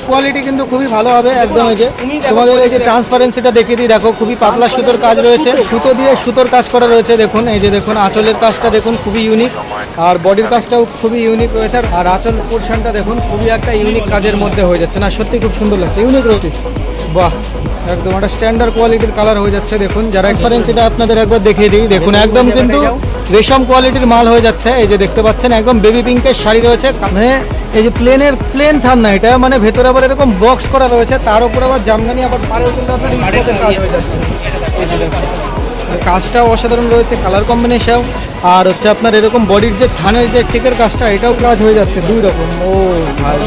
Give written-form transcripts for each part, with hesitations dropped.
Quality কিন্তু খুবই ভালো হবে একদম। এই যে তোমাদের এই যে ট্রান্সপারেন্সিটা দেখিয়ে দিই, দেখো খুবই পাতলা সুতোর কাজ রয়েছে, সুতো দিয়ে সুতোর কাজ করা রয়েছে। দেখুন এই যে দেখুন আঁচলের কাজটা দেখুন খুবই ইউনিক, আর বডির কাজটাও খুবই ইউনিক রয়েছে। আর আঁচল পোর্শনটা দেখুন খুবই একটা ইউনিক কাজের মধ্যে হয়ে যাচ্ছে, না সত্যি খুব সুন্দর লাগছে, ইউনিক রয়েছে। বাহ, একদম একটা স্ট্যান্ডার্ড কোয়ালিটির কালার হয়ে যাচ্ছে। দেখুন যারা ট্রান্সপারেন্সিটা আপনাদের একবার দেখিয়ে দিই, দেখুন একদম কিন্তু রেশম কোয়ালিটির মাল হয়ে যাচ্ছে। এই যে দেখতে পাচ্ছেন একদম বেবি পিঙ্কের শাড়ি রয়েছে, মানে এই যে প্লেন থান না এটা, মানে ভেতরে আবার এরকম বক্স করা রয়েছে, তার উপর আবার জামদানি, আবার পাড়েও কিন্তু আপনার ইটের কাজ হয়ে যাচ্ছে। এই যে দেখুন কাজটাও অসাধারণ রয়েছে, কালার কম্বিনেশন। আর হচ্ছে আপনার এরকম বডির যে থানের যে চেকের কাজটা, এটাও কাজ হয়ে যাচ্ছে দুই রকম। ও ভাই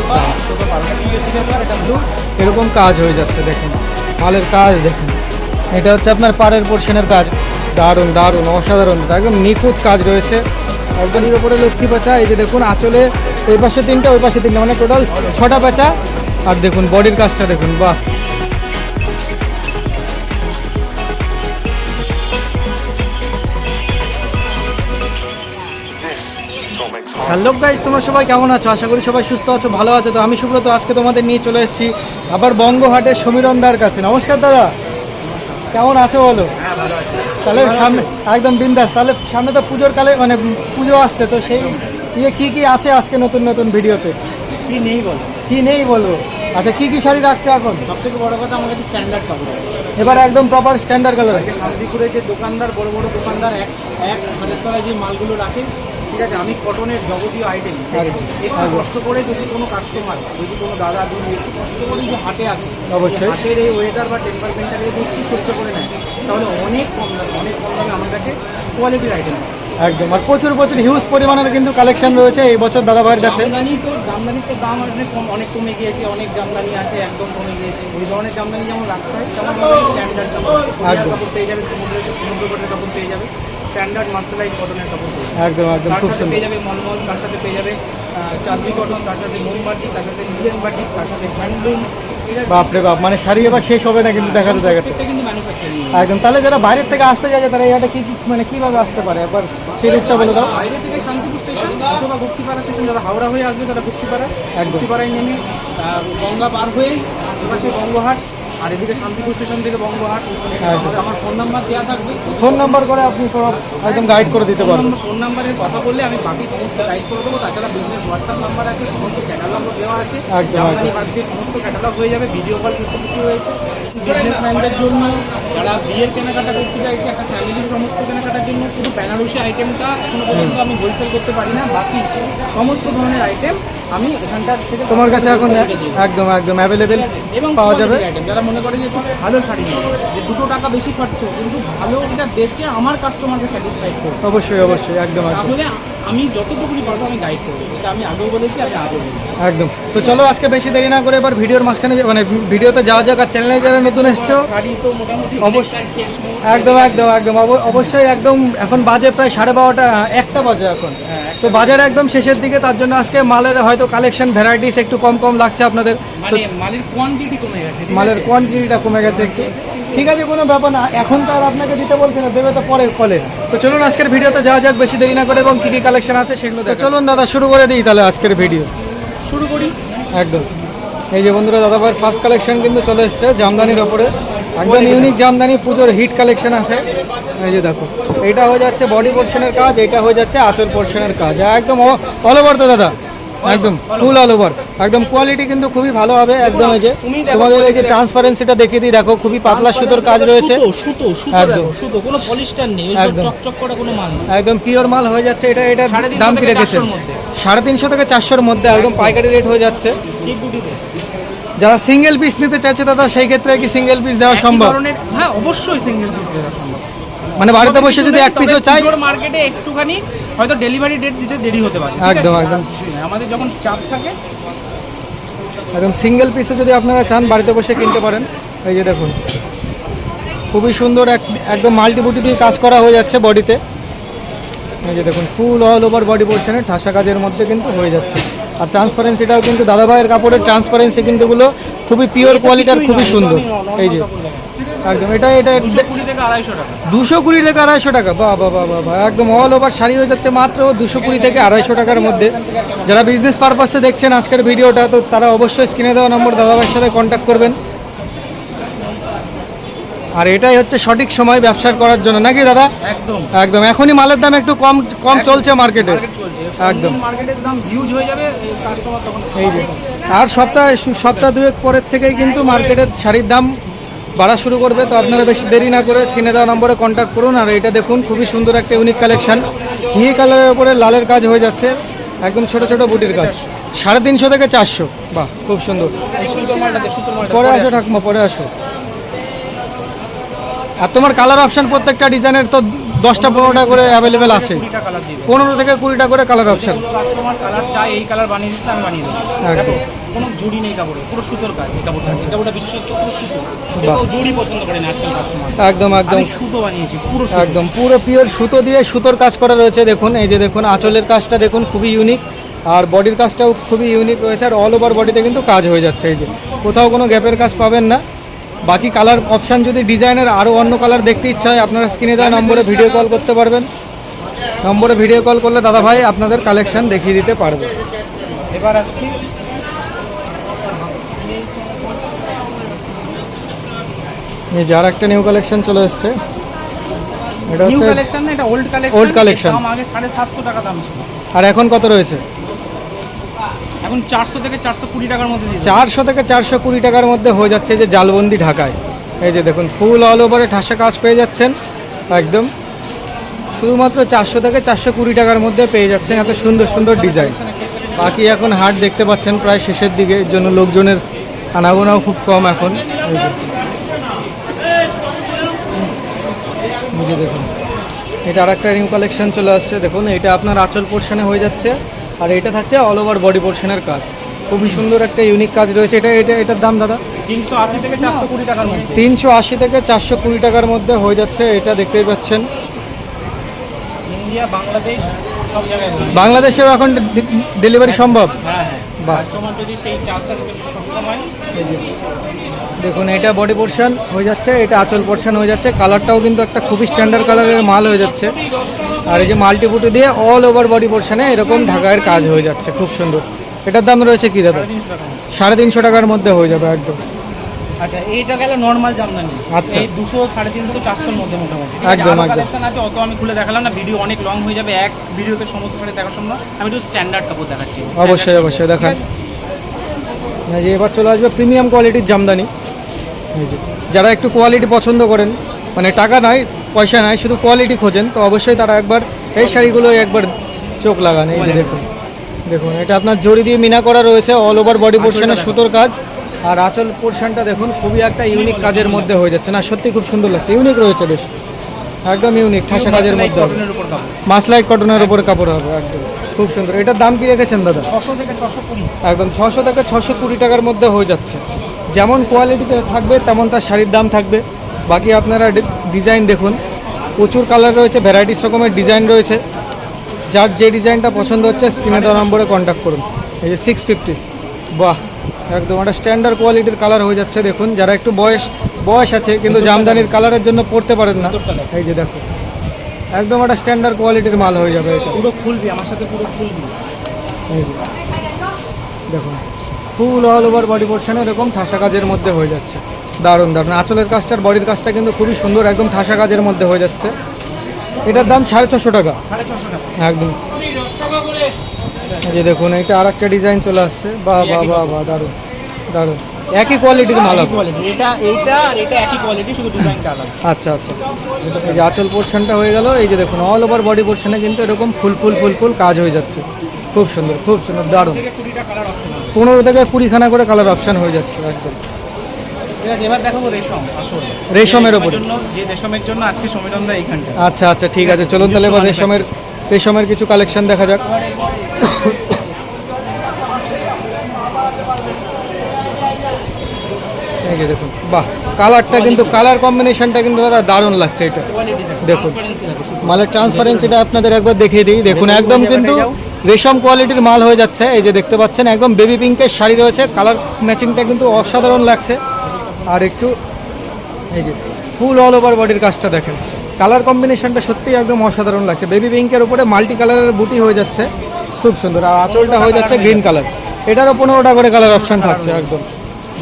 এরকম কাজ হয়ে যাচ্ছে, দেখুন মালের কাজ দেখুন। এটা হচ্ছে আপনার পাড়ের পোর্শনের কাজ, দারুণ দারুণ অসাধারণ, একদম নিখুঁত কাজ রয়েছে। একদমই ওপরে লক্ষ্মী পেঁচা, এই যে দেখুন আঁচলে ওই পাশে তিনটা ওই পাশে তিনটা, মানে টোটাল 6টা পেঁচা। আর দেখুন বডির কাজটা দেখুন, বাহ। হ্যালো গাইস, তোমরা সবাই কেমন আছো? আশা করি সবাই সুস্থ আছো, ভালো আছো। তো আমি সুব্রত, আজকে তোমাদের নিয়ে চলে এসেছি আবার বঙ্গহাটের সমীরণদার কাছে। নমস্কার দাদা, কেমন আছো বলো? তাহলে সামনে একদম বিন্দাস। তাহলে সামনে তো পুজোর কালে, মানে পুজো আসছে, তো সেই কি আসে আজকে নতুন নতুন ভিডিওতে? কি নেই বলো, কি নেই বলবো? আচ্ছা কি শাড়ি রাখছো এখন? সব থেকে বড় কথা আমার কাছে স্ট্যান্ডার্ড কাপড় আছে। এবার একদম প্রপার স্ট্যান্ডার্ড কালার আছে। শান্তিপুরে যে দোকানদার, বড় বড় দোকানদার এক ছাদের তলায় যে মালগুলো রাখে, ঠিক আছে, আমি কটনের যাবতীয় আইটেম একটু কষ্ট করে, যদি কোনো কাস্টমার, যদি কোনো দাদা দিদি একটু কষ্ট করে যে হাটে আসে, অবশ্যই হাটের এই ওয়েদার বা টেম্পারেচারে একটু খরচ করে নেয়, তাহলে অনেক কম দামে আমার কাছে কোয়ালিটির আইটেম একদম। আর প্রচুর হিউজ পরিমাণের কিন্তু কালেকশন রয়েছে এই বছর দাদা ভাইয়ের কাছে। জামদানির তো দাম অনেক কমে গিয়েছে, অনেক জামদানি আছে একদম কমে গিয়েছে। ওই ধরনের জামদানি যেমন রাখতে হয়, তেমন স্ট্যান্ডার্ড কাপড় পেয়ে যাবে, সমুদ্র কোটের কাপড় পেয়ে যাবে, স্ট্যান্ডার্ড মার্সেলাইট কটনের কাপড় পেয়ে যাবে, একদম একদম তার খুব সাথে সুন্দর। পেয়ে যাবে মলমল, তার সাথে পেয়ে যাবে চাঁদনি কটন, তার সাথে মোমবাটি, তার সাথে লিলেন বাটি, তার সাথে হ্যান্ডলুম। বাপরে বাপ, মানে শাড়ি এবার শেষ হবে না কিন্তু দেখাতে দেখাতে কিন্তু ম্যানুফ্যাকচারিং একদম। তাহলে যারা বাইরের থেকে আসতে যায় তারা এটা কি মানে কিভাবে আসতে পারে, একবার সেই রুটটা বলে দাও। বাইরে থেকে শান্তিপুর স্টেশন অথবা গুপ্তিপাড়া স্টেশন, যারা হাওড়া হয়ে আসবে তারা গুপ্তিপাড়ায় নেমে গঙ্গা পার হয়েই পাশে বঙ্গহাট, আর এদিকে শান্তিপুর স্টেশন থেকে বঙ্গহাট। আমার ফোন নাম্বার দেওয়া থাকবে, ফোন নাম্বার করে আপনি একদম গাইড করে দিতে পারবেন। ফোন নাম্বারের কথা বললে আমি বাকি সমস্ত গাইড করে দেবো। তাছাড়া বিজনেস হোয়াটসঅ্যাপ নাম্বার আছে, সমস্ত ক্যাটালগও দেওয়া আছে, জামদানি বাদ দিয়ে সমস্ত ক্যাটালগ হয়ে যাবে, ভিডিও কল ফেসিলিটি রয়েছে। বিজনেসম্যানদের জন্য, যারা বিয়ের কেনাকাটা করতে চাইছে, একটা ফ্যামিলির সমস্ত কেনাকাটার জন্য, শুধু বেনারসি আইটেমটা এখনো পর্যন্ত আমি হোলসেল করতে পারি না, বাকি সমস্ত ধরনের আইটেম আমি এখানকার থেকে তোমার কাছে এখন একদম একদম অ্যাভেলেবেল এবং পাওয়া যাবে। আইটেম যারা মনে করে যে খুব ভালো শাড়ি নেবে, যে 2 টাকা বেশি খরচ কিন্তু ভালো এটা বেচে আমার কাস্টমারকে স্যাটিসফাইড করবে, অবশ্যই অবশ্যই একদম একদম। তাহলে আমি যতটুকুনি পারবো আমি গাইড করবো, এটা আমি আগেও বলেছি, আমি আজও বলছি একদম। তো চলো আজকে বেশি দেরি না করে এবার ভিডিওর মাঝখানে, মানে ভিডিওতে যাওয়া যাক। আর চ্যানেলে যারা নতুন এসছো, শাড়ি তো মোটামুটি অবশ্যই শেষ একদম একদম একদম অবশ্যই একদম। এখন বাজে প্রায় 12:30, 1টা বাজে এখন। তো বাজার একদম শেষের দিকে, তার জন্য আজকে মালের হয়তো কালেকশন ভ্যারাইটিস একটু কম লাগছে আপনাদের, মানে মালের কোয়ান্টিটি কমে গেছে, মালের কোয়ান্টিটিটা কমে গেছে একটু। ঠিক আছে, কোনো ব্যাপার না, এখন তো আর আপনাকে দিতে বলছে না, দেবে তো পরে কলে। তো চলুন আজকের ভিডিওতে যাওয়া যাক বেশি দেরি না করে, এবং কী কী কালেকশন আছে সেগুলো। তো চলুন দাদা শুরু করে দিই তাহলে আজকের ভিডিও শুরু করি। একদম। এই যে বন্ধুরা, দাদা ভাইয়ের ফার্স্ট কালেকশন কিন্তু চলে এসছে জামদানির ওপরে, একদম ইউনিক জামদানি, পুজোর হিট কালেকশন আছে। এই যে দেখো, এইটা হয়ে যাচ্ছে বডি পোর্শনের কাজ, এইটা হয়ে যাচ্ছে আঁচল পোর্শনের কাজ, একদম অল ওভার। তো দাদা একদম ফুল অল ওভার, একদম কোয়ালিটি কিন্তু খুবই ভালো হবে একদম। এই যে তোমাদের এই যে ট্রান্সপারেন্সিটা দেখিয়ে দিই, দেখো খুবই পাতলা সুতোর কাজ রয়েছে, একদম সুতো, কোনো পলিস্টার নেই, একদম চকচক করে কোনো মাল নেই, একদম পিওর মাল হয়ে যাচ্ছে। এটার দাম কি রেখেছে? 350 থেকে 400-র মধ্যে, একদম পাইকারি রেট হয়ে যাচ্ছে। যারা সিঙ্গেল পিস নিতে চাইছে দাদা, সেই ক্ষেত্রে কি সিঙ্গেল পিস দেওয়া সম্ভব? হ্যাঁ অবশ্যই সিঙ্গেল পিস দেওয়া সম্ভব, মানে বাড়িতে বসে যদি এক পিসও চাই, মার্কেটে একটুখানি হয়তো ডেলিভারি ডেট দিতে দেরি হতে পারে, একদম একদম। আমাদের যখন চাপ থাকে, একদম সিঙ্গেল পিসও যদি আপনারা চান বাড়িতে বসে কিনতে পারেন। এই যে দেখুন খুবই সুন্দর একদম মাল্টিপুটি দিয়ে কাজ করা হয়ে যাচ্ছে বডিতে। এই যে দেখুন ফুল অল ওভার বডি পোর্শনে ঠাসা কাজের মধ্যে কিন্তু হয়ে যাচ্ছে। আর ট্রান্সপারেন্সিটাও কিন্তু দাদাভাইয়ের কাপড়ের ট্রান্সপারেন্সি কিন্তু গুলো খুবই পিওর কোয়ালিটির, খুবই সুন্দর। এই যে একদম এটা এটা 220 থেকে 250 টাকা। 220 থেকে 250 টাকা, বাহ বাহ বাহ বাহ, একদম অল ওভার শাড়ি হয়ে যাচ্ছে মাত্র 220 থেকে 250 টাকার মধ্যে। যারা বিজনেস পারপাসে দেখছেন আজকের ভিডিওটা, তো তারা অবশ্যই স্ক্রিনে দেওয়া নম্বর দাদাভাইয়ের সাথে কন্ট্যাক্ট করবেন। আর এটাই হচ্ছে সঠিক সময় ব্যবসা করার জন্য, নাকি দাদা? একদম একদম এখনই মালের দাম একটু কম কম চলছে মার্কেটে। মার্কেট চলছে, একদম। মার্কেটের দাম হিউজ হয়ে যাবে, কাস্টমার তখন এই যে আর সপ্তাহ দুয়েক পরের থেকেই কিন্তু মার্কেটের শাড়ির দাম বাড়া শুরু করবে। তো আপনারা বেশি দেরি না করে স্ক্রিনে দেওয়া নম্বরে কন্ট্যাক্ট করুন। আর এটা দেখুন খুবই সুন্দর একটা ইউনিক কালেকশন, ঘি কালারের উপরে লালের কাজ হয়ে যাচ্ছে, একদম ছোট ছোট বুটির কাজ, 350 থেকে 400। বাহ খুব সুন্দর। সুন্দর মালটা, সুন্দর মালটা পরে আসো ঠাকুমা, পরে আসো। আর তোমার কালার অপশন প্রত্যেকটা ডিজাইনের তো 10টা 15টা করে অ্যাভেলেবেল আছে, 20টা কালার দিবে। 15 থেকে 20টা করে কালার অপশন। কাস্টমার কালার চাই, এই কালার বানিয়ে দিতে আমি বানিয়ে দেবো। একদম। দেখো কোনো জুড়ি নেই কাপড়ে, পুরো সুতোর কাজ। এই কাপড়টা বিশেষত পুরো সুতো, বাহ। কেউ জুড়ি পছন্দ করে না আজকাল কাস্টমার। একদম একদম আমি সুতো বানিয়েছি, পুরো সুতো। একদম পুরো পিওর সুতো দিয়ে সুতোর কাজ করা রয়েছে। দেখুন এই যে দেখুন আঁচলের কাজটা দেখুন খুবই ইউনিক, আর বডির কাজটাও খুবই ইউনিক রয়েছে, আর অল ওভার বডিতে কিন্তু কাজ হয়ে যাচ্ছে। এই যে কোথাও কোনো গ্যাপের কাজ পাবেন না। বাকি কালার অপশান যদি ডিজাইনের আরও অন্য কালার দেখতে ইচ্ছা হয়, আপনারা স্ক্রিনে দেওয়া নম্বরে ভিডিও কল করতে পারবেন। নম্বরে ভিডিও কল করলে দাদা ভাই আপনাদের কালেকশন দেখিয়ে দিতে পারবে। এবার আসছি এই যে আর একটা নিউ কালেকশন চলে এসছে, এটা নিউ হচ্ছে কালেকশন না, এটা ওল্ড কালেকশন। Old collection। দাম আগে 750 টাকা দাম ছিল, আর এখন কত রয়েছে? এখন 400 থেকে 420 টাকার মধ্যে দিয়ে 400 থেকে 420 টাকার মধ্যে হয়ে যাচ্ছে যে জালবন্দি ঢাকায়। এই যে দেখুন ফুল অল ওভারে ঠাসা কাজ পেয়ে যাচ্ছেন একদম, শুধুমাত্র 400 থেকে 420 টাকার মধ্যে পেয়ে যাচ্ছেন এত সুন্দর সুন্দর ডিজাইন। বাকি এখন হাট দেখতে পাচ্ছেন প্রায় শেষের দিকে, এর জন্য লোকজনের আনাগোনাও খুব কম এখন। এই যে দেখুন এটা আর একটা নিউ কালেকশন চলে আসছে, দেখুন এটা আপনার আঁচল পোর্শনে হয়ে যাচ্ছে, আর এটা থাকছে অল ওভার বডি পোর্শনের কাজ। খুবই সুন্দর একটা ইউনিক কাজ রয়েছে। এটার দাম দাদা 380 থেকে 420 টাকার মধ্যে। 380 থেকে 420 টাকার মধ্যে হয়ে যাচ্ছে। এটা দেখতেই পাচ্ছেন ইন্ডিয়া, বাংলাদেশ সব জায়গায় হয়। বাংলাদেশেও এখন ডেলিভারি সম্ভব। হ্যাঁ হ্যাঁ, বাহ। কাস্টমার যদি সেই চার্জটা দিতে সক্ষম হয়। এই যে দেখুন এটা বডি পোর্শন হয়ে যাচ্ছে, এটা আঁচল পোর্শন হয়ে যাচ্ছে। কালারটাও কিন্তু একটা খুবই স্ট্যান্ডার্ড কালারের মাল হয়ে যাচ্ছে। আর এই যে মাল্টিপুটি দিয়ে অল ওভার বডি পোর্শনে এরকম ঢাকায়ের কাজ হয়ে যাচ্ছে, খুব সুন্দর। এটার দাম রয়েছে কি দাদা? 350 টাকা। 350 টাকার মধ্যে হয়ে যাবে একদম। আচ্ছা, এইটা গেল নরমাল জামদানি। আচ্ছা। এই 200, 350, 400 মধ্যে মোটামুটি। একদম, একদম। কালেকশন আছে, অত আমি খুলে দেখালাম না, ভিডিও অনেক লং হয়ে যাবে, এক ভিডিওতে সমস্ত শাড়ি দেখা সম্ভব। আমি একটু স্ট্যান্ডার্ড কাপড় দেখাচ্ছি। অবশ্যই অবশ্যই দেখান। এই যে এবার চলে আসবে প্রিমিয়াম কোয়ালিটির জামদানি। এই যে যারা একটু কোয়ালিটি পছন্দ করেন, মানে টাকা নাই পয়সা নাই, শুধু কোয়ালিটি খোঁজেন, তো অবশ্যই তারা একবার এই শাড়িগুলো একবার চোখ লাগান। এই যে দেখুন দেখুন এটা আপনার জরি দিয়ে মিনা করা রয়েছে, অল ওভার বডি পোর্শনে সুতোর কাজ, আর আঁচল পোর্শনটা দেখুন খুবই একটা ইউনিক কাজের মধ্যে হয়ে যাচ্ছে। না সত্যি খুব সুন্দর লাগছে, ইউনিক রয়েছে বেশ, একদম ইউনিক ঠাসা কাজের মধ্যে হবে। কটনের উপর কাপড়। মাসলাইট কটনের উপরে কাপড় হবে একদম, খুব সুন্দর। এটার দাম কি রেখেছেন দাদা? 600 থেকে 620। একদম 600 থেকে 620 টাকার মধ্যে হয়ে যাচ্ছে। যেমন কোয়ালিটিতে থাকবে তেমন তার শাড়ির দাম থাকবে। বাকি আপনারা ডিজাইন দেখুন, প্রচুর কালার রয়েছে, ভ্যারাইটিস রকমের ডিজাইন রয়েছে। যার যে ডিজাইনটা পছন্দ হচ্ছে স্ক্রিনে দেওয়া নম্বরে কন্ট্যাক্ট করুন। এই যে 650, বাহ একদম একটা স্ট্যান্ডার্ড কোয়ালিটির কালার হয়ে যাচ্ছে। দেখুন যারা একটু বয়স আছে কিন্তু জামদানির কালারের জন্য পড়তে পারেন না, এই যে দেখো একদম একটা স্ট্যান্ডার্ড কোয়ালিটির মাল হয়ে যাবে এটা। পুরো খুলবি আমার সাথে, পুরো খুলবি। এই যে দেখুন ফুল অল ওভার বডি পোর্শনে এরকম ঠাসা কাজের মধ্যে হয়ে যাচ্ছে, দারুণ দারুণ। আঁচলের কাজটার বডির কাজটা কিন্তু খুবই সুন্দর, একদম ঠাসা কাজের মধ্যে হয়ে যাচ্ছে। এটার দাম 650 টাকা 650 টাকা। একদম। এই যে দেখুন এটা আর একটা ডিজাইন চলে আসছে, বাহ বাহ বাহ বাহ, দারুণ দারুণ। একই কোয়ালিটির মাল হবে। কোয়ালিটি এইটা আর এটা একই কোয়ালিটি, শুধু ডিজাইনটা আলাদা। আচ্ছা আচ্ছা, এই যে আঁচল পোর্শনটা হয়ে গেল। এই যে দেখুন অল ওভার বডি পোর্শনে কিন্তু এরকম ফুল কাজ হয়ে যাচ্ছে, খুব সুন্দর দারুণ। থেকে 20টা কালার অপশন আছে। 15 থেকে 20খানা করে কালার অপশন হয়ে যাচ্ছে একদম। ঠিক আছে, এবার দেখাবো রেশম। আসলে রেশমের ওপরে। যে রেশমের জন্য আজকে সমীরণদা এইখানটা। আচ্ছা আচ্ছা ঠিক আছে, চলুন তাহলে এবার রেশমের কিছু কালেকশন দেখা যাক। এই যে দেখুন, বাহ কালারটা কিন্তু কালার কম্বিনেশনটা কিন্তু দাদা দারুণ লাগছে। এটা দেখুন মালের ট্রান্সপারেন্সিটা আপনাদের একবার দেখিয়ে দিই। দেখুন একদম কিন্তু রেশম কোয়ালিটির মাল হয়ে যাচ্ছে। এই যে দেখতে পাচ্ছেন একদম বেবি পিঙ্কের শাড়ি রয়েছে, কালার ম্যাচিংটা কিন্তু অসাধারণ লাগছে। আর একটু এই যে ফুল অল ওভার বডির কাজটা দেখেন, কালার কম্বিনেশনটা সত্যিই একদম অসাধারণ লাগছে। বেবি পিঙ্কের উপরে মাল্টি কালারের বুটি হয়ে যাচ্ছে, খুব সুন্দর। আর আঁচলটা হয়ে যাচ্ছে গ্রিন কালার, এটারও 15টা করে কালার অপশন থাকছে একদম।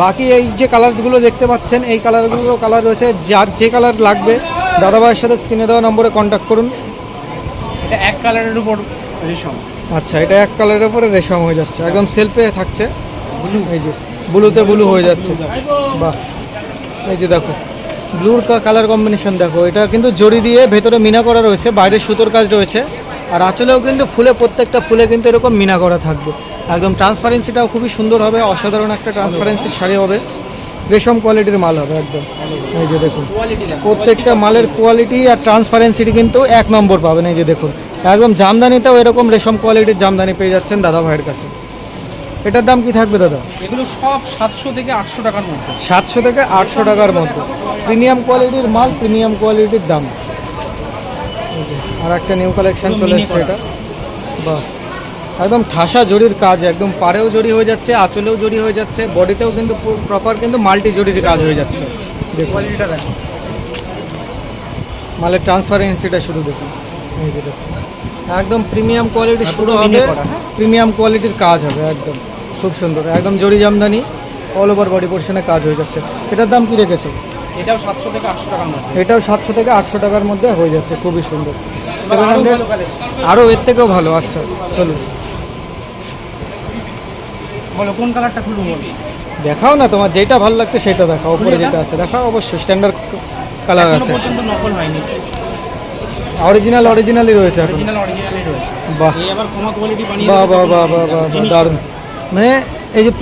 বাকি এই যে কালারগুলো দেখতে পাচ্ছেন, এই কালারগুলো কালার রয়েছে, যার যে কালার লাগবে দাদাভাইয়ের সাথে স্ক্রিনে দেওয়া নম্বরে কন্ট্যাক্ট করুন। এটা এক কালারের উপর রেশম। আচ্ছা, এটা এক কালারের উপরে রেশম হয়ে যাচ্ছে, একদম সেলফে থাকছে ব্লু। এই যে ব্লুতে ব্লু হয়ে যাচ্ছে, বাহ। এই যে দেখো ব্লুর কালার কম্বিনেশন দেখো, এটা কিন্তু জড়ি দিয়ে ভেতরে মিনা করা রয়েছে, বাইরে সুতোর কাজ রয়েছে। আর আঁচলেও কিন্তু ফুলে, প্রত্যেকটা ফুলে কিন্তু এরকম মিনা করা থাকবে। একদম ট্রান্সপারেন্সিটাও খুবই সুন্দর হবে, অসাধারণ একটা ট্রান্সপারেন্সির শাড়ি হবে, রেশম কোয়ালিটির মাল হবে একদম। এই যে দেখুন প্রত্যেকটা মালের কোয়ালিটি আর ট্রান্সপারেন্সিটি কিন্তু 1 নম্বর পাবেন। এই যে দেখুন একদম জামদানিতেও এরকম রেশম কোয়ালিটির জামদানি পেয়ে যাচ্ছেন দাদা ভাইয়ের কাছে। এটার দাম কি থাকবে দাদা? এগুলো সব 700 থেকে 800 টাকার মধ্যে। 700 থেকে 800 টাকার মধ্যে প্রিমিয়াম কোয়ালিটির মাল, প্রিমিয়াম কোয়ালিটির দাম। আর একটা নিউ কালেকশন চলে এসছে, এটা বাহ, একদম ঠাসা জরির কাজ, একদম পাড়েও জরি হয়ে যাচ্ছে, আঁচলেও জরি হয়ে যাচ্ছে, বডিতেও কিন্তু প্রপার কিন্তু মাল্টি জরির কাজ হয়ে যাচ্ছে। কোয়ালিটিটা দেখো, মালের ট্রান্সপারেন্সিটা শুধু দেখুন। এই যে দেখুন একদম প্রিমিয়াম কোয়ালিটি শুরু হবে, প্রিমিয়াম কোয়ালিটির কাজ হবে একদম, খুব সুন্দর, একদম জরি জামদানি অল ওভার বডি পোর্শনে কাজ হয়ে যাচ্ছে। এটার দাম কি রেখেছো? এটাও 700 থেকে 800 টাকার মধ্যে। এটাও 700 থেকে 800 টাকার মধ্যে হয়ে যাচ্ছে, খুবই সুন্দর। 700 আরও এর থেকেও ভালো। আচ্ছা চলুন বলো কোন কালারটা খুলবো বলো। দেখাও না, তোমার যেটা ভালো লাগছে সেটা দেখাও। উপরে যেটা আছে দেখাও, অবশ্যই স্ট্যান্ডার্ড কালার আছে, পর্যন্ত নকল হয়নি, অরিজিনালই রয়েছে এখন। অরিজিনালই রয়েছে। বাহ এই আবার কমা কোয়ালিটি বানিয়ে বাহ বাহ বাহ বাহ বাহ, দারুণ। মানে এই যে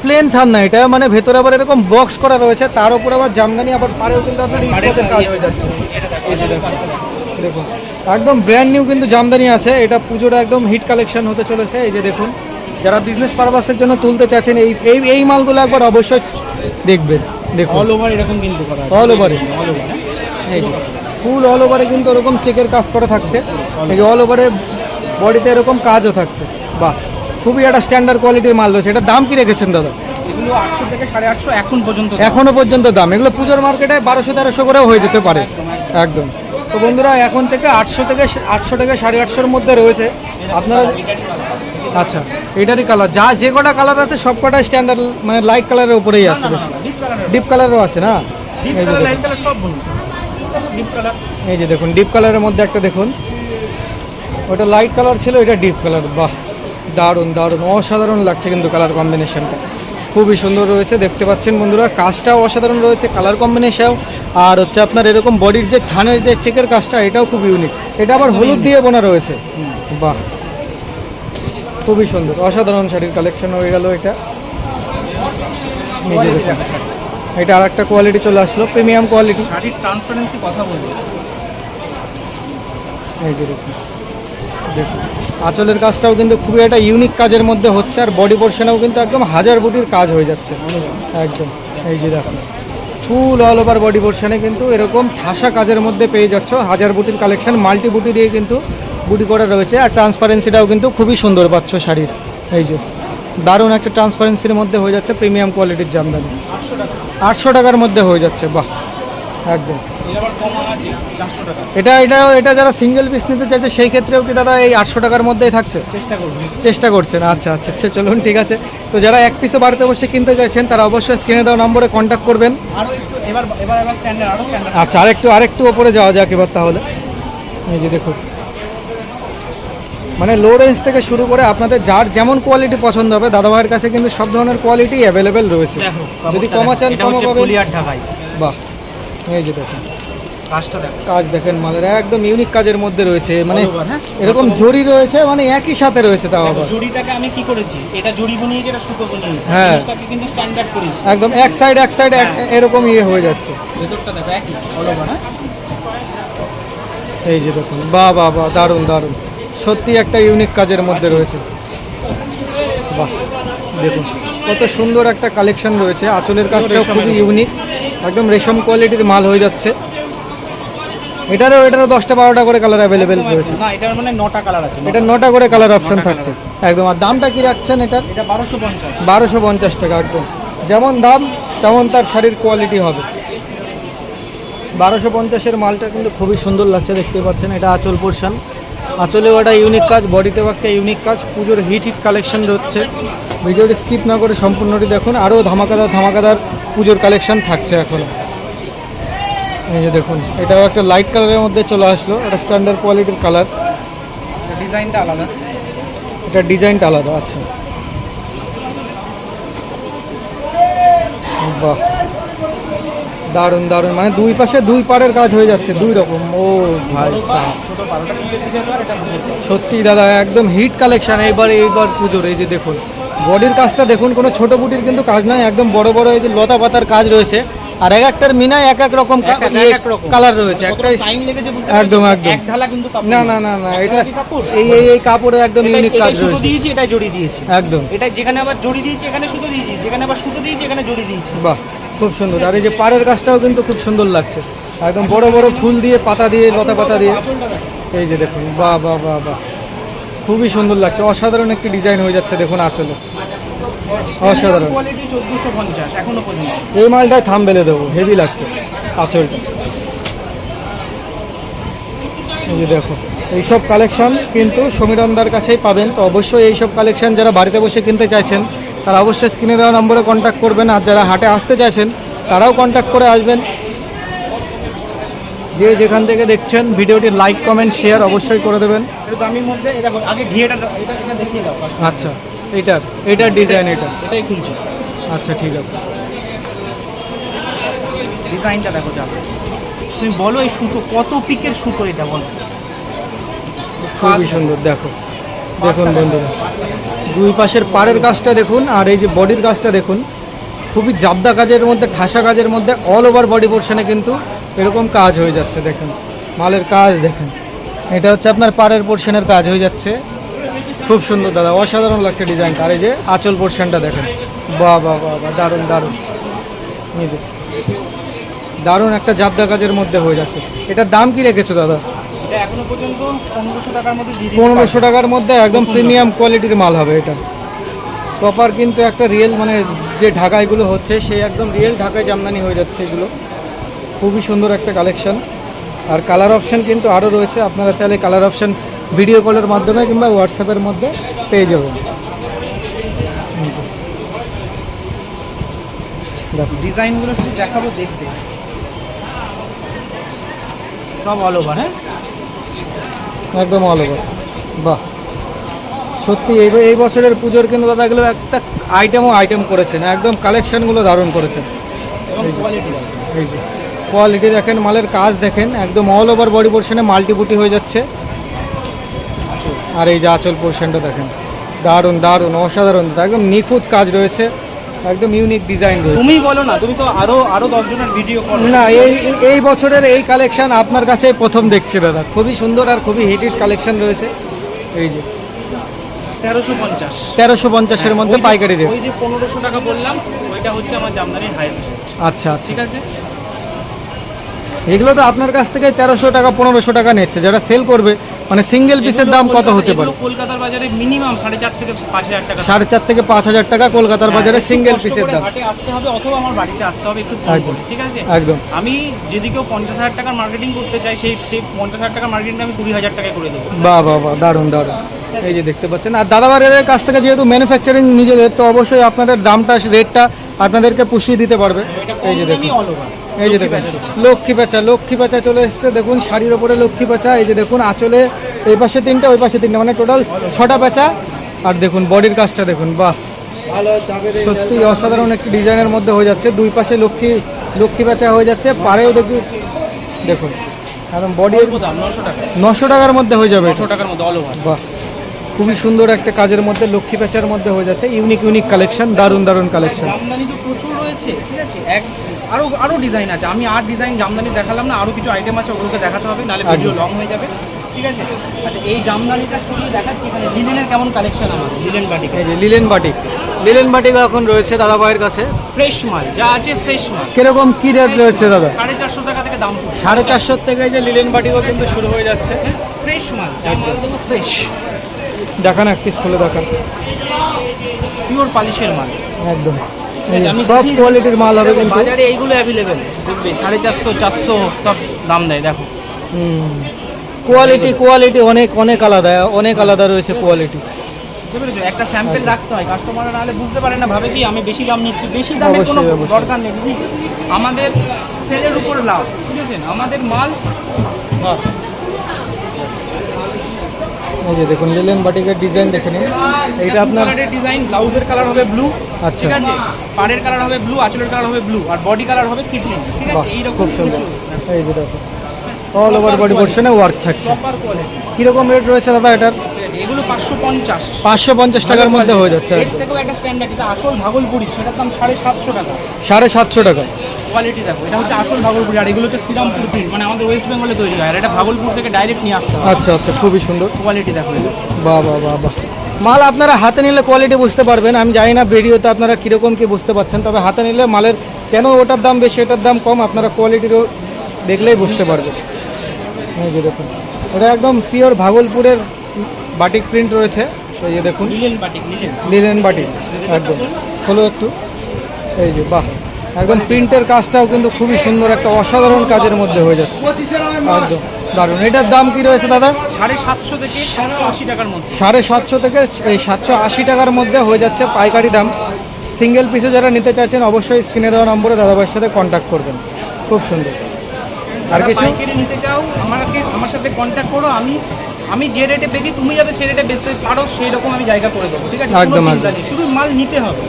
প্লেন থান না এটা, মানে ভেতরে আবার এরকম বক্স করা রয়েছে, তার উপর আবার জামদানি, আবার পাড়েও কিন্তু আপনার ইস্পাতের কাজ হয়ে যাচ্ছে। এই যে দেখুন একদম ব্র্যান্ড নিউ কিন্তু জামদানি আছে, এটা পুজোটা একদম হিট কালেকশন হতে চলেছে। এই যে দেখুন, যারা বিজনেস পারপাসের জন্য তুলতে চাচ্ছেন এই এই এই মালগুলো একবার অবশ্যই দেখবেন। দেখুন অল ওভার এরকম কিন্তু করা আছে, অল ওভারে, অল ওভার। এই যে ফুল অল ওভারে কিন্তু এরকম চেকের কাজ করা থাকছে, এই যে অল ওভারে বডিতে এরকম কাজও থাকছে। বাহ, খুবই একটা স্ট্যান্ডার্ড কোয়ালিটির মাল রয়েছে। এটার দাম কি রেখেছেন দাদা? এগুলো 800 থেকে 850 এখন পর্যন্ত, এখনো পর্যন্ত দাম। এগুলো পুজোর মার্কেটে 1200-1300 করেও হয়ে যেতে পারে একদম। তো বন্ধুরা এখন থেকে 800 থেকে 850-850-র মধ্যে রয়েছে আপনারা। আচ্ছা, এটারই কালার, যে কটা কালার আছে সব কটা স্ট্যান্ডার্ড, মানে লাইট কালারের উপরেই আছে বেশি, ডিপ কালারও আছে না? এই যে দেখুন, লাইট কালার সব বলুন, ডিপ কালার। এই যে দেখুন ডিপ কালারের মধ্যে একটা দেখুন, ওটা লাইট কালার ছিল, এটা ডিপ কালার। বাহ, দারুণ দারুণ, অসাধারণ লাগছে কিন্তু কালার কম্বিনেশনটা খুবই সুন্দর রয়েছে। দেখতে পাচ্ছেন বন্ধুরা, কাজটাও অসাধারণ রয়েছে, কালার কম্বিনেশন। আর হচ্ছে আপনার এরকম বডির যে থানের যে চেকের কাজটা, এটাও খুব ইউনিক। এটা আবার হলুদ দিয়ে বোনা রয়েছে, বাহ খুবই সুন্দর, অসাধারণ শাড়ির কালেকশন হয়ে গেল এটা। নিজে দেখুন, এটা আর একটা কোয়ালিটি চলে আসলো, প্রিমিয়াম কোয়ালিটি। শাড়ির ট্রান্সপারেন্সি কথা বলবো, এই যে দেখুন, দেখুন আঁচলের কাজটাও কিন্তু খুবই একটা ইউনিক কাজের মধ্যে হচ্ছে, আর বডি পোর্শনেও কিন্তু একদম হাজার বুটির কাজ হয়ে যাচ্ছে একদম। এই যে দেখুন ফুল অল ওভার বডি পোর্শনে কিন্তু এরকম ঠাসা কাজের মধ্যে পেয়ে যাচ্ছ, হাজার বুটির কালেকশন, মাল্টি বুটি দিয়ে কিন্তু বুটি করা রয়েছে। আর ট্রান্সপারেন্সিটাও কিন্তু খুবই সুন্দর পাচ্ছ শাড়ির। এই যে দারুণ একটা ট্রান্সপারেন্সির মধ্যে হয়ে যাচ্ছে, প্রিমিয়াম কোয়ালিটির জামদানি 800 টাকার মধ্যে হয়ে যাচ্ছে। বাহ, একদম। এটা যারা সিঙ্গেল পিস নিতে চাইছে সেই ক্ষেত্রেও কি দাদা এই 800 টাকার মধ্যেই থাকছে? চেষ্টা করছেন, আচ্ছা আচ্ছা সে চলুন ঠিক আছে। তো যারা এক পিসে বাড়িতে বসে কিনতে চাইছেন তারা অবশ্যই স্ক্রিনে দেওয়া নম্বরে কন্ট্যাক্ট করবেন। আচ্ছা, আরেকটু ওপরে যাওয়া যাক এবার তাহলে। এই যে দেখুন, মানে লো রেঞ্জ থেকে শুরু করে আপনাদের যার যেমন কোয়ালিটি পছন্দ হবে, দাদাভাইয়ের কাছে কিন্তু সব ধরনের কোয়ালিটি অ্যাভেলেবেল রয়েছে। যদি কমা চান কমা পাবেন। বাহ, এই যে দেখুন কাজ দেখেন মালের, একদম ইউনিক কাজের মধ্যে রয়েছে, মানে এরকম জড়ি রয়েছে, মানে একই সাথে রয়েছে। তাও আবার জড়িটাকে আমি কি করেছি, এটা জড়ি বুনিয়ে যেটা সুতো বুনিয়ে, হ্যাঁ জিনিসটাকে কিন্তু স্ট্যান্ডার্ড করেছি, একদম এক সাইড এরকম হয়ে যাচ্ছে। ভেতরটা দেখো একই অল ওভার। এই যে দেখুন, বাহ বাহ বাহ, দারুণ দারুণ, সত্যি একটা ইউনিক কাজের মধ্যে রয়েছে। বাহ, দেখুন কত সুন্দর একটা কালেকশন রয়েছে। আঁচলের কাজটাও খুবই ইউনিক, একদম রেশম কোয়ালিটির মাল হয়ে যাচ্ছে। এটারও 10টা 12টা করে কালার অ্যাভেলেবেল রয়েছে। না, এটার মানে 9টা কালার আছে, এটা 9টা করে কালার অপশন থাকছে একদম। আর দামটা কি রাখছেন এটার? এটা 1250 1250 টাকা একদম। যেমন দাম তেমন তার শাড়ির কোয়ালিটি হবে। 1250-এর মালটা কিন্তু খুবই সুন্দর লাগছে, দেখতে পাচ্ছেন। এটা আঁচল পোর্শন, আঁচলেও একটা ইউনিক কাজ, বডিতেও একটা ইউনিক কাজ। পুজোর হিট কালেকশন হচ্ছে। ভিডিওটি স্কিপ না করে সম্পূর্ণটি দেখুন। আরও ধামাকাদার পুজোর কালেকশন থাকছে এখনও। এই যে দেখুন, এটাও একটা লাইট কালারের মধ্যে চলে আসলো, এটা স্ট্যান্ডার্ড কোয়ালিটির কালার। ডিজাইনটা আলাদা, এটা ডিজাইনটা আলাদা। আচ্ছা, বাহ, দারুণ দারুণ, মানে দুই পাশে দুই পাড়ের কাজ হয়ে যাচ্ছে, দুই রকম। ও ভাই সাহেব, ছোট 12টা পিসের দিকে তো আর এটা বুঝে সত্যি দাদা একদম হিট কালেকশন এইবার পুজোর। এই যে দেখুন বডির কাজটা দেখুন, কোনো ছোট বুটির কিন্তু কাজ নয়, একদম বড় বড় এই যে লতা পাতার কাজ রয়েছে। আর এক একটার মিনায় এক এক রকম কালার রয়েছে। একটা টাইম লেগেছে বুঝতে একদম পারছি। একদম এক ঢালা কিন্তু কাপড় না নেই। না না না, এক এটা ঢালা কি কাপড়? এই কাপড়ে একদম ইউনিক কাজ এটাই সুতো রয়েছে। দিয়েছি, এটাই জড়ি দিয়েছি। একদম, এটা যেখানে আবার জড়ি দিয়েছি এখানে সুতো দিয়েছি, যেখানে আবার সুতো দিয়েছি এখানে জড়ি দিয়েছি। বাহ, খুব সুন্দর। আর এই যে পাড়ের কাজটাও কিন্তু খুব সুন্দর লাগছে, একদম বড় বড় ফুল দিয়ে, পাতা দিয়ে, লতা পাতা দিয়ে। আঁচলটা দেখো। এই যে দেখুন, বাহ বাহ বাহ বাহ, খুবই সুন্দর লাগছে। অসাধারণ একটি ডিজাইন হয়ে যাচ্ছে দেখুন আঁচলে, অসাধারণ। কোয়ালিটি 1450 এখনো পর্যন্ত। এই মালটায় থাম বেলে দেবো, হেভি লাগছে আঁচলটা। এই যে দেখো, এইসব কালেকশন কিন্তু সমীরণদার কাছেই পাবেন। তো অবশ্যই এইসব কালেকশন যারা বাড়িতে বসে কিনতে চাইছেন তারা অবশ্যই স্ক্রিনে দেওয়া নম্বরে কন্ট্যাক্ট করবেন। আর যারা হাটে আসতে চাইছেন তারাও কন্ট্যাক্ট করে আসবেন। যে যেখান থেকে দেখছেন ভিডিওটি লাইক কমেন্ট শেয়ার অবশ্যই করে দেবেন। এটা দামির মধ্যে এটা দেখো, আগে ঘিয়েটা এটা দেখিয়ে দাও first। আচ্ছা, এটার ডিজাইন এটা। এটাই খুলছে, আচ্ছা ঠিক আছে। ডিজাইনটা দেখো জাস্ট। তুমি বলো এই সুতো কত পিকের সুতো, এটা বলো। খুবই সুন্দর, দেখো দেখুন বন্ধুরা, দুই পাশের পাড়ের কাজটা দেখুন, আর এই যে বডির কাজটা দেখুন, খুবই জাবদা কাজের মধ্যে, ঠাসা কাজের মধ্যে, অল ওভার বডি পোর্শনে কিন্তু এরকম কাজ হয়ে যাচ্ছে। দেখুন মালের কাজ দেখেন, এটা হচ্ছে আপনার পাড়ের পোর্শনের কাজ হয়ে যাচ্ছে। খুব সুন্দর দাদা, অসাধারণ লাগছে ডিজাইনটা। আর এই যে আঁচল পোর্শনটা দেখেন, বাহ বাহ বাহ বাহ, দারুণ দারুণ। এই যে দারুণ একটা জাবদা কাজের মধ্যে হয়ে যাচ্ছে। এটার দাম কি রেখেছো দাদা? এটা এখনো পর্যন্ত 1500 টাকার মধ্যে দিয়ে দিতে 1500 টাকার মধ্যে একদম প্রিমিয়াম কোয়ালিটির মাল হবে এটা। প্রপার কিন্তু একটা রিয়েল, মানে যে ঢাকাইগুলো হচ্ছে সেই একদম রিয়েল ঢাকায় জামদানি হয়ে যাচ্ছে এগুলো। খুবই সুন্দর একটা কালেকশন। আর কালার অপশান কিন্তু আরও রয়েছে, আপনারা চাইলে কালার অপশান ভিডিও কলের মাধ্যমে কিংবা হোয়াটসঅ্যাপের মধ্যে পেয়ে যাবেন। দেখুন ডিজাইনগুলো শুধু দেখাবো দেখতে, সব অল ওভার। হ্যাঁ, একদম অল ওভার। বাহ, সত্যি এই বছরের পুজোর কিন্তু দাদা এগুলো একটা আইটেম করেছেন, একদম কালেকশনগুলো দারুণ করেছেন। এবং কোয়ালিটি এই যে কোয়ালিটি দেখেন, মালের কাজ দেখেন, একদম অল ওভার বডি পোর্শনে মাল্টিপুটি হয়ে যাচ্ছে। আর এই যে আঁচল পোর্শনটা দেখেন, দারুণ দারুণ, অসাধারণ, একদম নিখুঁত কাজ রয়েছে, একদম ইউনিক ডিজাইন রয়েছে। তুমি বলো না, তুমি তো আরো 10 জনের ভিডিও করো না, এই বছরের এই কালেকশন আপনার কাছে প্রথম দেখছি দাদা, খুবই সুন্দর আর খুবই হিটেড কালেকশন রয়েছে। এই যে 1350 1350-এর মধ্যে পাইকারি রেট। ওই যে 1500 টাকা বললাম, ওইটা হচ্ছে আমার জামদানির হাইস্ট রেট। আচ্ছা আচ্ছা, ঠিক আছে, এগুলো তো আপনার কাছ থেকে 1300 টাকা 1500 টাকা নিচ্ছে, যারা সেল করবে মানে সিঙ্গেল পিসের দাম কত হতে পারে? এগুলো কলকাতার বাজারে মিনিমাম 4.5 থেকে 5000 টাকা। 4.5 থেকে 5000 টাকা কলকাতার বাজারে একটু সিঙ্গেল কষ্ট পিসের করে দাম। হাটে আসতে হবে অথবা আমার বাড়িতে আসতে হবে একটু ফোন একদম, করে, ঠিক আছে? একদম আমি যদি কেউ 50,000 টাকার মার্কেটিং করতে চাই, সেই 50,000 টাকার মার্কেটিংটা আমি 20,000 টাকায় করে দেবো। বাহ বাহ বাহ, দারুণ দারুণ। এই যে দেখতে পাচ্ছেন, আর দাদাবাড়ির কাছ থেকে যেহেতু ম্যানুফ্যাকচারিং নিজেদের, তো অবশ্যই আপনাদের দামটা, রেটটা আপনাদেরকে পুষিয়ে দিতে পারবে। এই যে দেখুন, আমি অল ওভার। এই যে দেখুন লক্ষ্মী পেঁচা চলে এসছে দেখুন, শাড়ির ওপরে লক্ষ্মী পেঁচা। এই যে দেখুন আঁচলে এই পাশে 3টে, ওই পাশে 3টে, মানে টোটাল 6টা পেঁচা। আর দেখুন বডির কাজটা দেখুন, বাহ, সত্যি অসাধারণ একটি ডিজাইনের মধ্যে হয়ে যাচ্ছে। দুই পাশে লক্ষ্মী পেঁচা হয়ে যাচ্ছে, পাড়েও দেখুন একদম বডি। দাম 900 টাকা, 900 টাকার মধ্যে হয়ে যাবে। 900 টাকার মধ্যে অল ওভার। বাহ, খুবই সুন্দর একটা কাজের মধ্যে, লক্ষ্মী পেঁচার মধ্যে হয়ে যাচ্ছে। ইউনিক কালেকশন, দারুণ দারুণ কালেকশন। জামদানি তো প্রচুর রয়েছে, ঠিক আছে, আরো ডিজাইন আছে। আমি ডিজাইন জামদানি দেখালাম না, আরো কিছু আইটেম আছে, ওগুলোকে দেখাতে হবে, নাহলে ভিডিও লং হয়ে যাবে, ঠিক আছে? আচ্ছা, এই জামদানিটা সরিয়ে দেখাচ্ছি। এখানে লিনেনের কেমন কালেকশন আমার, লিনেন বাটিক। এই যে লিলেন বাটিক এখন রয়েছে দাদা ভাইয়ের কাছে। ফ্রেশ মাল যা আছে, ফ্রেশ মাল। কিরকম কি রেট রয়েছে দাদা? 450 টাকা থেকে দাম শুরু। 450 থেকে এই যে লিলেন বাটিকও কিন্তু শুরু হয়ে যাচ্ছে। ফ্রেশ মাল, যা মাল দেবো ফ্রেশ, দেখান এক পিস খুলে দেখান। পিওর পালিশের মাল। একদম আমি সব দেখিয়ে কোয়ালিটির মাল হবে কিন্তু। বাজারে এইগুলো অ্যাভেলেবেল দেখবে 450 400 সব দাম দেয় দেখো। কোয়ালিটি অনেক অনেক আলাদা, অনেক আলাদা রয়েছে কোয়ালিটি। বুঝতে পেরেছো? একটা স্যাম্পল রাখতে হয়, কাস্টমাররা নাহলে বুঝতে পারে না, ভাবে কি আমি বেশি দাম নিচ্ছি। বেশি দামের কোনো অবশ্যই, অবশ্যই। দরকার নেই দিদি, আমাদের সেলের উপর লাভ, বুঝেছেন? আমাদের মাল এই যে দেখুন লিলেন বাটিকের ডিজাইন দেখে নিন। এইটা আপনার ডিজাইন, ব্লাউজের কালার হবে ব্লু, আচ্ছা। ঠিক আছে, পাড়ের কালার হবে ব্লু, আঁচলের কালার হবে ব্লু, আর বডি কালার হবে সি গ্রিন, ঠিক বাহ, আছে। এইরকম খুব সুন্দর। কিছু এই যে দেখো অল ওভার বডি পোর্শনে ওয়ার্ক থাকছে। Proper quality. কীরকম রেট রয়েছে দাদা এটার? এগুলো 550, 550 টাকার মধ্যে হয়ে যাচ্ছে। এর থেকেও একটা স্ট্যান্ডার্ড, এটা আসল ভাগলপুরি, সেটার দাম 750 টাকা। 750 টাকা। কোয়ালিটি দেখো, এটা হচ্ছে আসল ভাগলপুরি, আর এগুলো হচ্ছে শ্রীরামপুর প্রিন্ট, মানে আমাদের ওয়েস্ট বেঙ্গলে তৈরি হয়, আর এটা ভাগলপুর থেকে ডাইরেক্ট নিয়ে আসতে হয়। আচ্ছা আচ্ছা, খুবই সুন্দর। কোয়ালিটি দেখো এটা। বাহ বাহ বাহ বাহ। মাল আপনারা হাতে নিলে কোয়ালিটি বুঝতে পারবেন। আমি জানি না ভিডিওতে আপনারা কীরকম কি বুঝতে পারছেন, তবে হাতে নিলে মালের কেন ওটার দাম বেশি এটার দাম কম আপনারা কোয়ালিটিরও দেখলেই বুঝতে পারবেন। এই যে দেখুন এটা একদম পিওর ভাগলপুরের বাটিক প্রিন্ট রয়েছে। এই যে দেখুন linen batik, linen. Linen batik একদম। হলো একটু, এই যে বাহ, একদম প্রিন্টের কাজটাও কিন্তু খুবই সুন্দর, একটা অসাধারণ কাজের মধ্যে হয়ে যাচ্ছে একদম দারুণ। এটার দাম কি রয়েছে দাদা? 750 থেকে 780 টাকার মধ্যে। 750 থেকে এই 780 টাকার মধ্যে হয়ে যাচ্ছে পাইকারি দাম। সিঙ্গেল পিসে যারা নিতে চাইছেন অবশ্যই স্ক্রিনে দেওয়া নম্বরে দাদাভাইয়ের সাথে কন্ট্যাক্ট করবেন। খুব সুন্দর। আর কিছু? পাইকারি নিতে চাও আমার সাথে কন্ট্যাক্ট করো, আমি যে রেটে বেচি তুমি যাতে সে রেটে বেচতে পারো সেই রকম আমি জায়গা করে দেবো, ঠিক আছে? একদম, কোনো চিন্তা একদম। নেই, শুধু মাল নিতে হবে,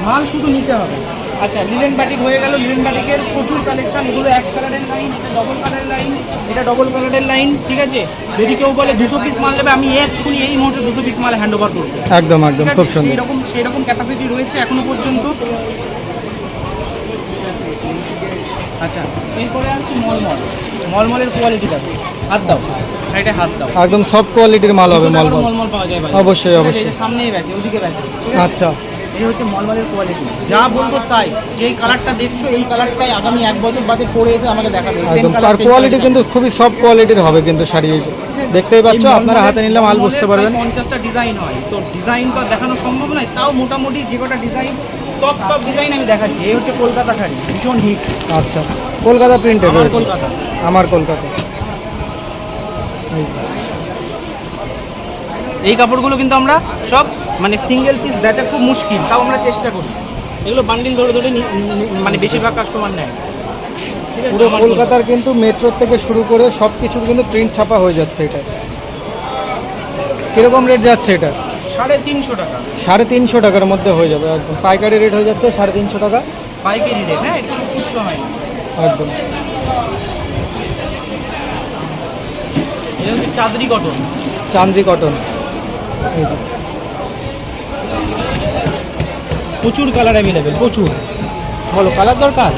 মাল শুধু নিতে হবে। আচ্ছা, লিলেন বাটিক হয়ে গেল। লিলেন বাটিকের প্রচুর কালেকশন, এগুলো এক কালারের লাইন, এটা ডবল কালারের লাইন, এটা ডবল কালারের লাইন, ঠিক আছে। যদি কেউ বলে 200 পিস মাল নেবে, আমি এক্ষুনি এই মুহূর্তে 200 পিস মাল হ্যান্ড ওভার করবো, একদম একদম, খুব সুন্দর। সেই রকম ক্যাপাসিটি রয়েছে এখনো পর্যন্ত। আচ্ছা, এরপরে আসছি মলমলের কোয়ালিটি দেখো, হাত দাও, সাইডে হাত দাও, একদম সব কোয়ালিটির মাল হবে। মলমল মলমল পাওয়া যায় ভাই, অবশ্যই, অবশ্যই। সামনেই বেচে, ওদিকে বেচে। আচ্ছা, এই হচ্ছে মলমলের কোয়ালিটি, যা বলবো তাই। যেই কালারটা দেখছো এই কালারটাই আগামী 1 বছর বাদে পরে এসে আমাকে দেখাবে। একদম। আর কোয়ালিটি কিন্তু খুবই সব কোয়ালিটির হবে কিন্তু শাড়ি। এসে দেখতেই পাচ্ছ, আপনারা হাতে নিলে মাল বুঝতে পারবেন। 50টা ডিজাইন হয়, তো ডিজাইন তো আর দেখানো সম্ভব নয়, তাও মোটামুটি যে কটা ডিজাইন, টপ ডিজাইন আমি দেখাচ্ছি। এই হচ্ছে কলকাতা শাড়ি, ভীষণ হিট। আচ্ছা, কলকাতা প্রিন্টের আমার রয়েছে। কলকাতা। আমার কলকাতা। এই যে, এই কাপড়গুলো কিন্তু আমরা সব মানে সিঙ্গেল পিস বেচা খুব মুশকিল, তাও আমরা চেষ্টা করি। এগুলো বান্ডিল ধরে ধরে মানে বেশিরভাগ কাস্টমার নেয়, ঠিক আছে? পুরো কলকাতার কিন্তু মেট্রো থেকে শুরু করে সব কিছুর কিন্তু প্রিন্ট ছাপা হয়ে যাচ্ছে এটা। কীরকম রেট যাচ্ছে এটা? 350 টাকা 350 টাকার মধ্যে হয়ে যাবে একদম। পাইকারি রেট হয়ে যাচ্ছে 350 টাকা পাইকারি রেট, হ্যাঁ, একটু খুচরো হয় না একদম। এটা হচ্ছে চাঁদরি কটন, চান্দি কটন। এই যে প্রচুর কালার অ্যাভেলেবেল, প্রচুর। বলো কালার দরকার?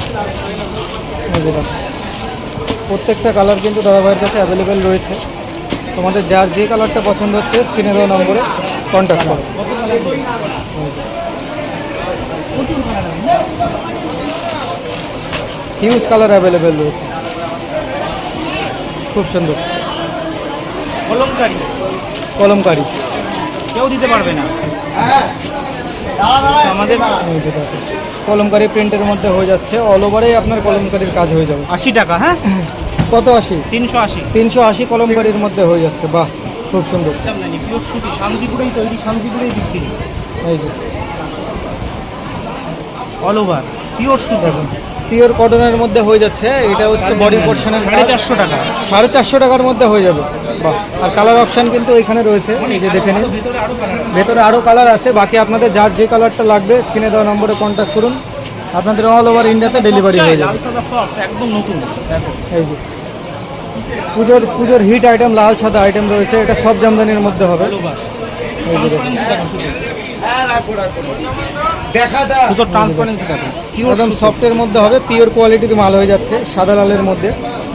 এই যে দেখো, প্রত্যেকটা কালার কিন্তু দাদাভাইয়ের কাছে অ্যাভেলেবেল রয়েছে। তোমাদের যার যে কালারটা পছন্দ হচ্ছে স্ক্রিনে দেওয়া নম্বরে কন্ট্যাক্ট করো। প্রচুর কালার আছে। হিউজ কালার অ্যাভেলেবেল রয়েছে, খুব সুন্দর। কলমকারি, কলমকারি কেউ দিতে পারবে না আমাদের। এই যে দেখো, কলমকারি প্রিন্টের মধ্যে হয়ে যাচ্ছে, অল ওভারেই আপনার কলমকারির কাজ হয়ে যাবে। 80 টাকা, হ্যাঁ, কত 80? 380। 380 কলমকারির মধ্যে হয়ে যাচ্ছে। বাহ, খুব সুন্দর। পিওর সুতি, শান্তিপুরেই তৈরি, শান্তিপুরেই বিক্রি। এই যে অল ওভার পিওর সুতি, দেখুন পিওর কটনের মধ্যে হয়ে যাচ্ছে। এটা হচ্ছে বডি পোর্শনের 450 টাকা। 450 টাকার মধ্যে হয়ে যাবে। বাহ, আর কালার অপশান কিন্তু এখানে রয়েছে, এই যে দেখে নিন। ভিতরে আরো কালার আছে। ভেতরে আরও কালার আছে। বাকি আপনাদের যার যে কালারটা লাগবে স্ক্রিনে দেওয়া নম্বরে কন্ট্যাক্ট করুন, আপনাদের অল ওভার ইন্ডিয়াতে ডেলিভারি হয়ে যাবে। লাল সাদা সফট, একদম নতুন। দেখো এই যে পুজোর হিট আইটেম, লাল সাদা আইটেম রয়েছে। এটা সব জামদানির মধ্যে হবে। অল ওভার এই যে দেখুন, ট্রান্সপারেন্সি দেখো, শুধু ট্রান্সপারেন্সি দেখো, একদম সফটের মধ্যে হবে, পিওর কোয়ালিটির মাল হয়ে যাচ্ছে। সাদা লালের মধ্যে,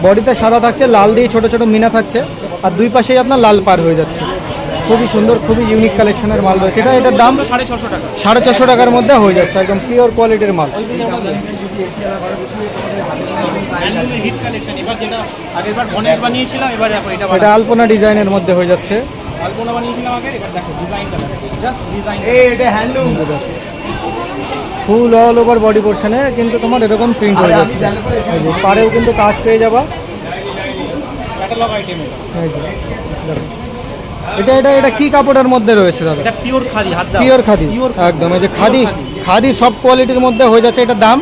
বডিতে সাদা থাকছে, লাল দিয়ে ছোট ছোট মিনা থাকছে, আর দুই পাশেই আপনার লাল পার হয়ে যাচ্ছে। খুবই সুন্দর, খুবই ইউনিক কালেকশনের মাল রয়েছে। এটার দাম 650 টাকা। 450 টাকার মধ্যে হয়ে যাচ্ছে, একদম পিওর কোয়ালিটির মাল। হ্যান্ডলুমের হিট কালেকশন, এবার যেটা আগেরবার গণেশ বানিয়েছিলাম, এবার দেখো এটা এটা আলপনা ডিজাইনের মধ্যে হয়ে যাচ্ছে। আলপনা বানিয়েছিলাম আগে, এবার দেখো ডিজাইনটা দেখো, জাস্ট ডিজাইন। এটা handloom. Full all over body পোর্শনে কিন্তু তোমার এরকম প্রিন্ট হয়ে যাচ্ছে। এই যে পাড়েও কিন্তু কাজ পেয়ে যাবা। ক্যাটালগ আইটেম এই যে দেখো, এটা এটা এটা কি কাপড়ের মধ্যে রয়েছে দাদা? এটা পিওর খাদি, হাত দাও পিওর খাদি, পিওর একদম। এই যে খাদি, খাদি সব কোয়ালিটির মধ্যে হয়ে যাচ্ছে। এটার দাম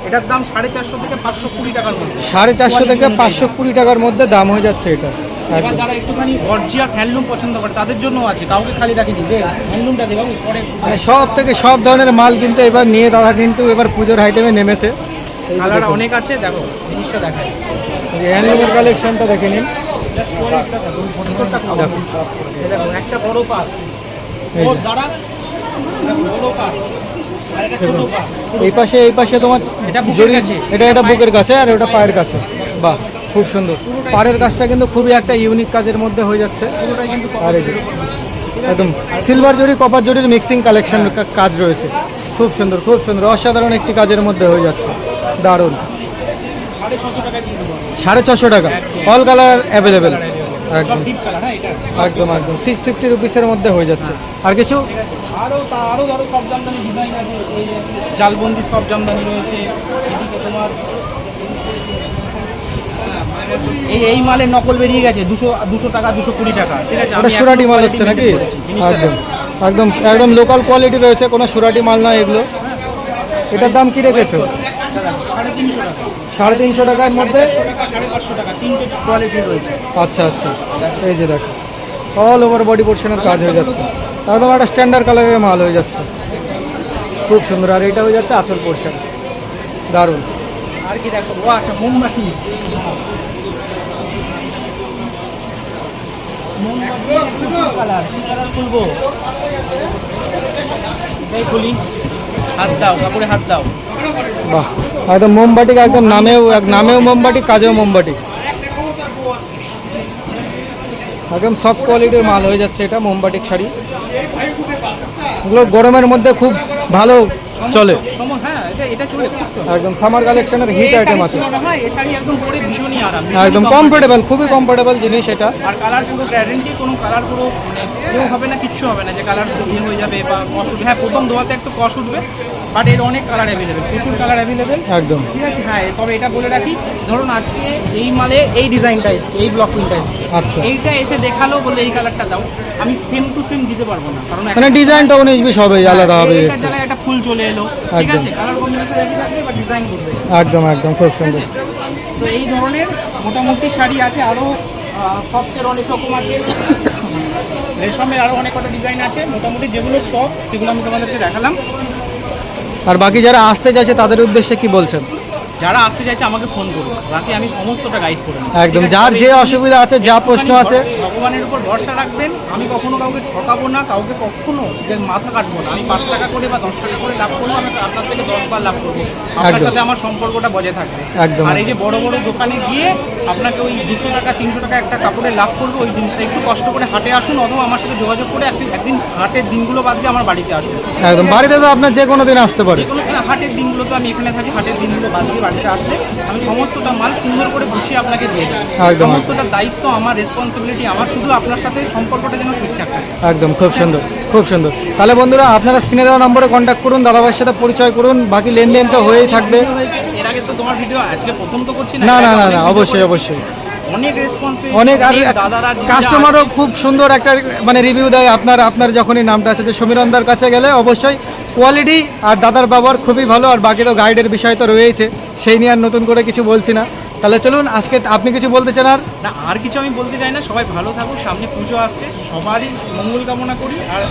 এটার দাম 450 থেকে 520 টাকার মধ্যে। 450 থেকে 520 টাকার মধ্যে দাম হয়ে যাচ্ছে এটা। এবার যারা একটুখানি গর্জিয়াস হ্যান্ডলুম পছন্দ করে তাদের জন্য আছে, কাউকে খালি রাখিনি দে হ্যান্ডলুমটা দেখাবো পরে। মানে সব থেকে সব ধরনের মাল কিন্তু এবার নিয়ে তারা কিন্তু এবার পুজোর আইটেমে নেমেছে। কালার অনেক আছে, দেখো জিনিসটা দেখাই। এই হ্যান্ডলুমের কালেকশনটা দেখে নিন। জাস্ট কোয়ালিটিটা দেখো, ভিতরটা খুব দেখো। এই দেখো একটা বড় পাত, এই ওর যে। দ্বারা বড় পাত আর একটা ছোট পাত। এই পাশে তোমার এটা বুকের জড়ি, কাছে। এটা বুকের কাছে আর ওটা পায়ের কাছে। বাহ, খুব সুন্দর। পাড়ের কাজটা কিন্তু খুবই একটা ইউনিক কাজের মধ্যে হয়ে যাচ্ছে। পুরোটাই কিন্তু আর এই যে একদম সিলভার জড়ি কপার জড়ির মিক্সিং কালেকশন কাজ রয়েছে। খুব সুন্দর, খুব সুন্দর, অসাধারণ একটি কাজের মধ্যে হয়ে যাচ্ছে। দারুণ। 650 টাকায় দিয়ে দেবো। 650 টাকা, অল কালার অ্যাভেলেবেল। সব একদম ডিপ কালার, হ্যাঁ এটা একদম একদম 650 রুপিসের মধ্যে হয়ে যাচ্ছে। আর কিছু আরো ধরো সব জামদানি ডিজাইন আছে, এই যে জালবন্দি সব জামদানি রয়েছে। এদিকে তোমার এই মালের নকল বেরিয়ে গেছে 200 টাকা 220 টাকা, ঠিক আছে। ওটা সুরাটি মাল হচ্ছে নাকি? একদম একদম একদম লোকাল কোয়ালিটি রয়েছে, কোনো সুরাটি মাল নয় এগুলো। এটার দাম কি রেখেছো? 350 টাকা, 350 টাকার মধ্যে। 450 টাকা, 550 টাকা, তিনটে কোয়ালিটি রয়েছে। আচ্ছা আচ্ছা, এই যে দেখো অল ওভার বডি পোর্শনের কাজ হয়ে যাচ্ছে। একদম একটা স্ট্যান্ডার্ড কালারের মাল হয়ে যাচ্ছে, খুব সুন্দর। আর এটা হয়ে যাচ্ছে আঁচল পোর্শন, দারুণ। আর কি দেখো, ও আচ্ছা মোমবাতি, কালার কি কালার খুলবো, এটাই খুলি। হাত দাও, কাপড়ে হাত দাও। বাহ, একদম মোমবাটি, একদম নামেও মোমবাটি, কাজেও মোমবাটি। একদম সব কোয়ালিটির মাল হয়ে যাচ্ছে এটা, মোমবাটিক শাড়ি। এগুলো গরমের মধ্যে খুব ভালো চলে। হ্যাঁ, এটা চলে, খুব চলে। একদম সামার কালেকশনের হিট আইটেম আছে। হ্যাঁ, এই শাড়ি একদম পরে ভীষণই আরাম, একদম কমফোর্টেবল, খুবই কমফোর্টেবল জিনিস এটা। আর কালার পুরো গ্যারেন্টি, কোনো কালার পুরো কেউ হবে না, কিচ্ছু হবে না যে কালার ইয়ে হয়ে যাবে বা কষ উঠবে। হ্যাঁ, প্রথম ধোয়াতে একটু কষ উঠবে, বাট এর অনেক কালার অ্যাভেলেবেল, প্রচুর কালার অ্যাভেলেবেল। একদম ঠিক আছে। হ্যাঁ, তবে এটা বলে রাখি, ধরুন আজকে এই মালে এই ডিজাইনটা এসছে, এই ব্লক প্রিন্টটা এসছে, আচ্ছা। এইটা এসে দেখালো বলে এই কালারটা দাও, আমি সেম টু সেম দিতে পারবো না, কারণ মানে ডিজাইনটা 19-20 হবে, আলাদা হবে। এইটার জায়গায় একটা ফুল চলে এলো, ঠিক একদম। আছে, কালার কম্বিনেশন একই থাকবে বা ডিজাইন করবে। একদম একদম খুব সুন্দর। তো এই ধরনের মোটামুটি শাড়ি আছে, আরও সফটের অনেক রকম আছে, রেশমের আরও অনেক কটা ডিজাইন আছে। মোটামুটি যেগুলো টপ সেগুলো আমি তোমাদেরকে দেখালাম। আর বাকি যারা আসতে চাইছে তাদের উদ্দেশ্যে কি বলছেন? যারা আসতে চাইছে আমাকে ফোন করুন, বাকি আমি সমস্তটা গাইড করে দেবো। একদম, যার যে অসুবিধা আছে, যা প্রশ্ন আছে, ভগবানের উপর ভরসা রাখবেন। আমি কখনো কাউকে ঠকাবো না, কাউকে কখনো যে মাথা কাটবো না। আমি 5 টাকা করে বা 10 টাকা করে লাভ করবো, আমি আপনার থেকে 10 বার লাভ করবো। আপনার একদম। সাথে আমার সম্পর্কটা বজায় থাকবে। একদম। আর এই যে বড় বড় দোকানে গিয়ে আপনাকে ওই 200 টাকা 300 টাকা একটা কাপড়ে লাভ করবো, ওই জিনিসটা একটু কষ্ট করে হাটে আসুন, অথবা আমার সাথে যোগাযোগ করে একদিন হাটের দিনগুলো বাদ দিয়ে আমার বাড়িতে আসুন। একদম বাড়িতে তো আপনার যে কোনো দিন আসতে পারে। যে কোনো দিন হাটের দিনগুলো তো আমি এখানে থাকি, হাটের দিনগুলো বাদ দিয়ে বাড়িতে আসলে আমি সমস্তটা মাল সুন্দর করে গুছিয়ে আপনাকে দিয়ে দেবো। একদম। সমস্তটা দায়িত্ব আমার, রেসপন্সিবিলিটি আমার, শুধু আপনার সাথে সম্পর্কটা যেন ঠিকঠাক থাকে। একদম খুব সুন্দর, খুব সুন্দর। তাহলে বন্ধুরা, আপনারা স্ক্রিনে দেওয়া নম্বরে কন্ট্যাক্ট করুন, দাদাভাইয়ের সাথে পরিচয় করুন, বাকি লেনদেন তো হয়েই থাকবে। এর আগে তো তোমার ভিডিও আজকে প্রথম তো করছি না না না অনেক না, video অবশ্যই করেছি। অবশ্যই। অনেক রেসপন্স অনেক, আর দাদারা দিদিরা কাস্টমারও খুব সুন্দর একটা মানে রিভিউ দেয়। আপনার যখনই নামটা আছে যে সমীরণদার কাছে গেলে অবশ্যই কোয়ালিটি আর দাদার ব্যবহার খুবই ভালো। আর বাকি তো গাইডের বিষয় তো রয়েছে, সেই নিয়ে আর নতুন করে কিছু বলছি না। তাহলে চলুন, আজকে আপনি কিছু বলতে চান? আর কিছু আমি বলতে চাই না। সবাই ভালো থাকুক, সামনে পুজো আসছে, সবারই মঙ্গল কামনা করি। আর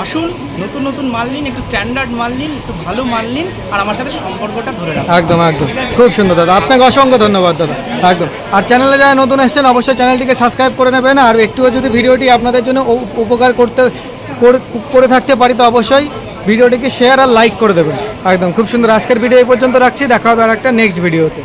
আসুন, নতুন নতুন মাল নিন, একটু স্ট্যান্ডার্ড মাল নিন, একটু ভালো মাল নিন, আর আমার সাথে সম্পর্কটা ধরে রাখুন। একদম একদম খুব সুন্দর দাদা, আপনাকে অসংখ্য ধন্যবাদ দাদা। একদম। আর চ্যানেলে যারা নতুন এসেছেন অবশ্যই চ্যানেলটিকে সাবস্ক্রাইব করে নেবেন। আর একটুও যদি ভিডিওটি আপনাদের জন্য উপকার করে থাকতে পারি তো অবশ্যই ভিডিওটিকে শেয়ার আর লাইক করে দেবেন। একদম খুব সুন্দর। আজকের ভিডিও এই পর্যন্ত রাখছি, দেখা হবে আর একটা নেক্সট ভিডিওতে।